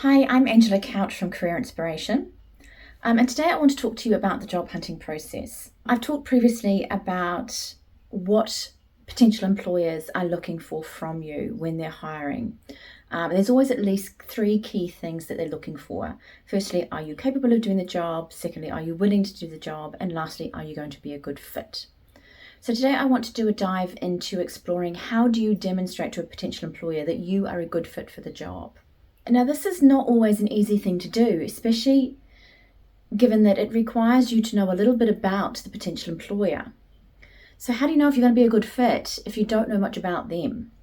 Hi, I'm Angela Couch from Career Inspiration. And today I want to talk to you about the job hunting process. I've talked previously about what potential employers are looking for from you when they're hiring. There's always at least three key things that they're looking for. Firstly, are you capable of doing the job? Secondly, are you willing to do the job? And lastly, are you going to be a good fit? So today I want to do a dive into exploring how do you demonstrate to a potential employer that you are a good fit for the job. Now, this is not always an easy thing to do, especially given that it requires you to know a little bit about the potential employer. So how do you know if you're going to be a good fit if you don't know much about them?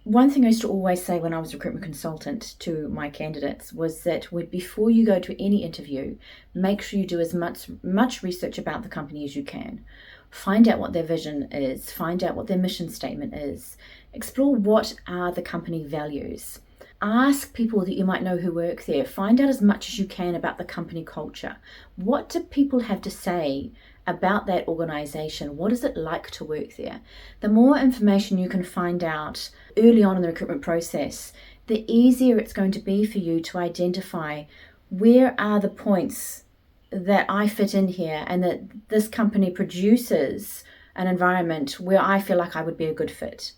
One thing I used to always say when I was a recruitment consultant to my candidates was that before you go to any interview, make sure you do as much research about the company as you can. Find out what their vision is, find out what their mission statement is, explore what are the company values. Ask people that you might know who work there. Find out as much as you can about the company culture. What do people have to say about that organization? What is it like to work there? The more information you can find out early on in the recruitment process, the easier it's going to be for you to identify where are the points that I fit in here and that this company produces an environment where I feel like I would be a good fit.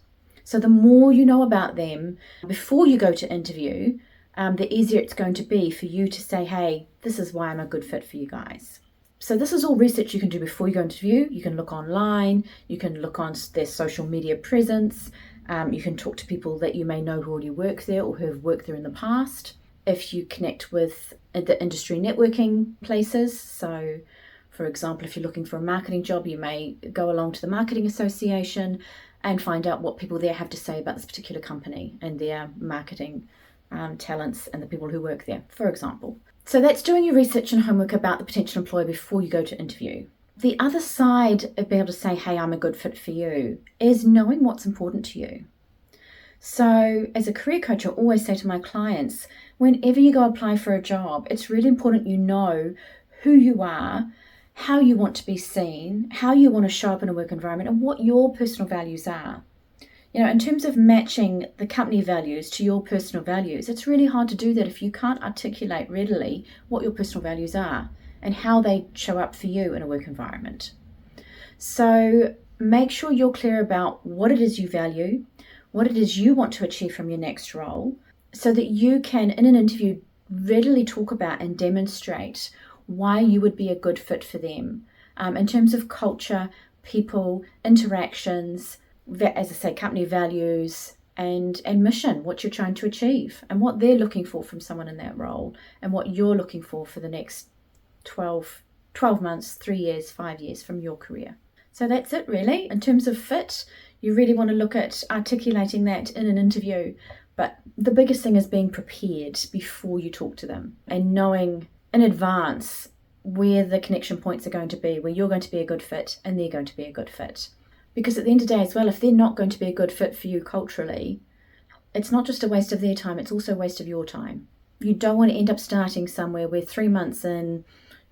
So the more you know about them before you go to interview, the easier it's going to be for you to say, hey, this is why I'm a good fit for you guys. So this is all research you can do before you go to interview. You can look online, you can look on their social media presence, you can talk to people that you may know who already work there or who have worked there in the past. If you connect with the industry networking places, so for example, if you're looking for a marketing job, you may go along to the marketing association and find out what people there have to say about this particular company and their marketing talents and the people who work there, for example. So that's doing your research and homework about the potential employer before you go to interview. The other side of being able to say, hey, I'm a good fit for you, is knowing what's important to you. So as a career coach, I always say to my clients, whenever you go apply for a job, it's really important you know who you are, how you want to be seen, how you want to show up in a work environment, and what your personal values are. You know, in terms of matching the company values to your personal values, it's really hard to do that if you can't articulate readily what your personal values are and how they show up for you in a work environment. So make sure you're clear about what it is you value, what it is you want to achieve from your next role, so that you can, in an interview, readily talk about and demonstrate why you would be a good fit for them in terms of culture, people, interactions, as I say, company values and mission, what you're trying to achieve and what they're looking for from someone in that role and what you're looking for the next 12 months, 3 years, 5 years from your career. So that's it really. In terms of fit, you really want to look at articulating that in an interview. But the biggest thing is being prepared before you talk to them and knowing in advance where the connection points are going to be, where you're going to be a good fit and they're going to be a good fit. Because at the end of the day as well, if they're not going to be a good fit for you culturally, it's not just a waste of their time, it's also a waste of your time. You don't want to end up starting somewhere where 3 months in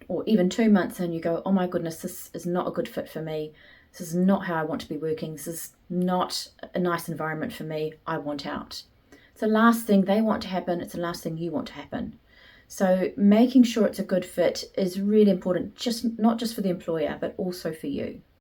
or even 2 months in you go, oh my goodness, this is not a good fit for me. This is not how I want to be working. This is not a nice environment for me. I want out. It's the last thing they want to happen. It's the last thing you want to happen. So making sure it's a good fit is really important, not just for the employer, but also for you.